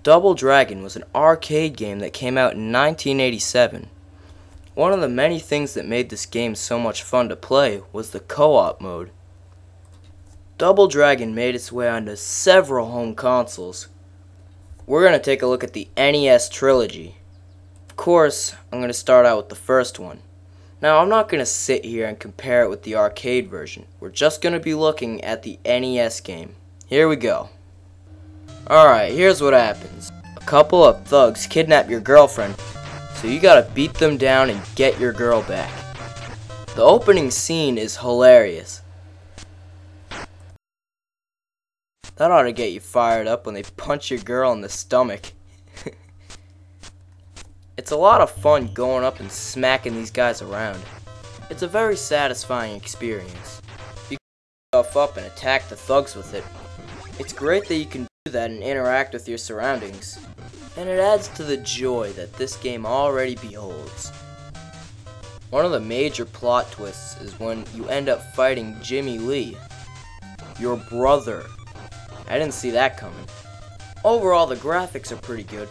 Double Dragon was an arcade game that came out in 1987. One of the many things that made this game so much fun to play was the co-op mode. Double Dragon made its way onto several home consoles. We're going to take a look at the NES Trilogy. Of course, I'm going to start out with the first one. Now, I'm not going to sit here and compare it with the arcade version. We're just going to be looking at the NES game. Here we go. Alright, here's what happens. A couple of thugs kidnap your girlfriend, so you gotta beat them down and get your girl back. The opening scene is hilarious. That ought to get you fired up when they punch your girl in the stomach. It's a lot of fun going up and smacking these guys around. It's a very satisfying experience. You can pick stuff up and attack the thugs with it. It's great that you can do that and interact with your surroundings, and it adds to the joy that this game already beholds. One of the major plot twists is when you end up fighting Jimmy Lee, your brother. I didn't see that coming. Overall, the graphics are pretty good.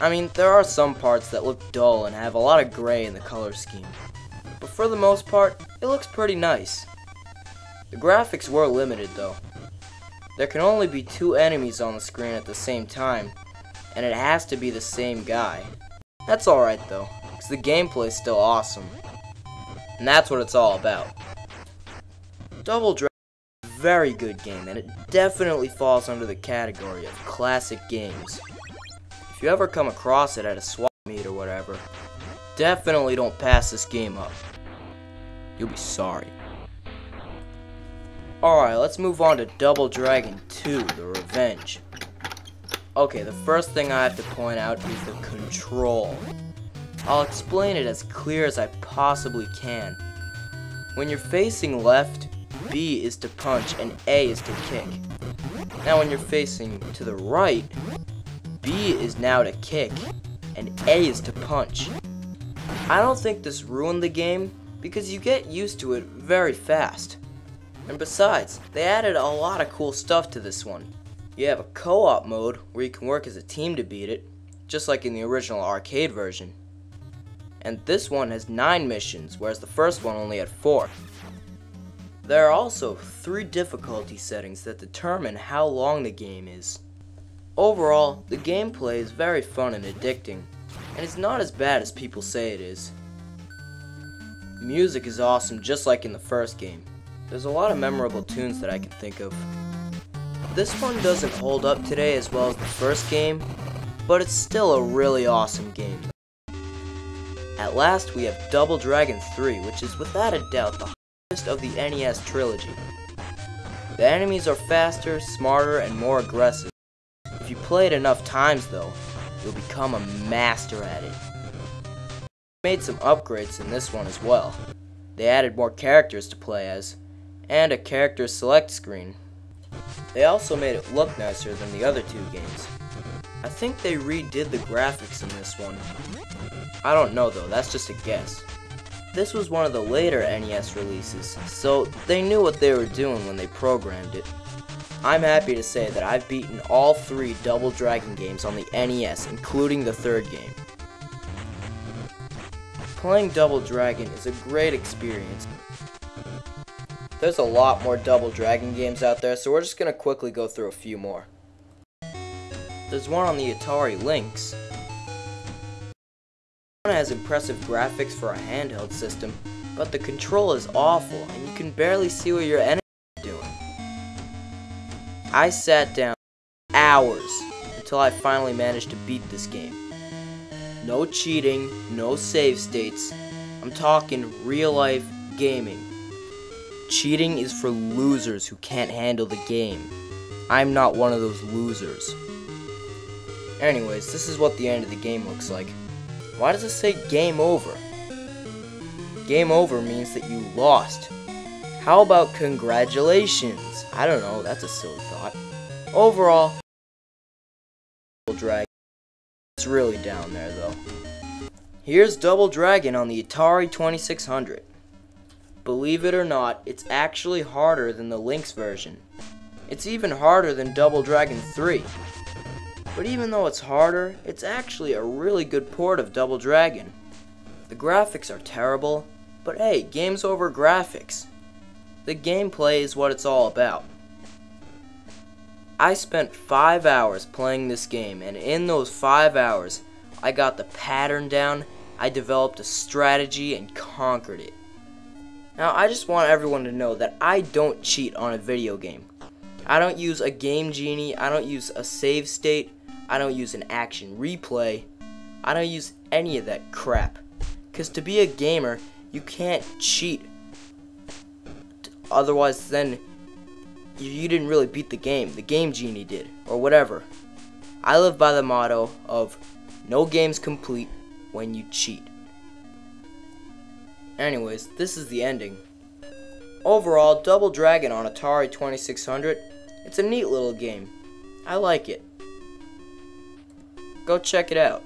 I mean, there are some parts that look dull and have a lot of gray in the color scheme, but for the most part, it looks pretty nice. The graphics were limited though. There can only be 2 enemies on the screen at the same time, and it has to be the same guy. That's alright though, because the gameplay is still awesome. And that's what it's all about. Double Dragon is a very good game, and it definitely falls under the category of classic games. If you ever come across it at a swap meet or whatever, definitely don't pass this game up. You'll be sorry. Alright, let's move on to Double Dragon 2, The Revenge. Okay, the first thing I have to point out is the control. I'll explain it as clear as I possibly can. When you're facing left, B is to punch and A is to kick. Now when you're facing to the right, B is now to kick and A is to punch. I don't think this ruined the game because you get used to it very fast. And besides, they added a lot of cool stuff to this one. You have a co-op mode where you can work as a team to beat it, just like in the original arcade version. And this one has 9 missions, whereas the first one only had 4. There are also 3 difficulty settings that determine how long the game is. Overall, the gameplay is very fun and addicting, and it's not as bad as people say it is. The music is awesome just like in the first game. There's a lot of memorable tunes that I can think of. This one doesn't hold up today as well as the first game, but it's still a really awesome game. At last, we have Double Dragon 3, which is without a doubt the hardest of the NES Trilogy. The enemies are faster, smarter, and more aggressive. If you play it enough times though, you'll become a master at it. They made some upgrades in this one as well. They added more characters to play as, and a character select screen. They also made it look nicer than the other 2 games. I think they redid the graphics in this one. I don't know though, that's just a guess. This was one of the later NES releases, so they knew what they were doing when they programmed it. I'm happy to say that I've beaten all 3 Double Dragon games on the NES, including the 3rd game. Playing Double Dragon is a great experience. There's a lot more Double Dragon games out there, so we're just going to quickly go through a few more. There's one on the Atari Lynx. One has impressive graphics for a handheld system, but the control is awful and you can barely see what your enemy is doing. I sat down hours until I finally managed to beat this game. No cheating, no save states. I'm talking real life gaming. Cheating is for losers who can't handle the game. I'm not one of those losers. Anyways, this is what the end of the game looks like. Why does it say game over? Game over means that you lost. How about congratulations? I don't know, that's a silly thought. Overall, Double Dragon. It's really down there though. Here's Double Dragon on the Atari 2600. Believe it or not, it's actually harder than the Lynx version. It's even harder than Double Dragon 3. But even though it's harder, it's actually a really good port of Double Dragon. The graphics are terrible, but hey, game's over graphics. The gameplay is what it's all about. I spent 5 hours playing this game, and in those 5 hours, I got the pattern down, I developed a strategy, and conquered it. Now, I just want everyone to know that I don't cheat on a video game. I don't use a game genie, I don't use a save state, I don't use an action replay, I don't use any of that crap. Because to be a gamer, you can't cheat. Otherwise, then, you didn't really beat the game genie did, or whatever. I live by the motto of, no game's complete when you cheat. Anyways, this is the ending. Overall, Double Dragon on Atari 2600, it's a neat little game. I like it. Go check it out.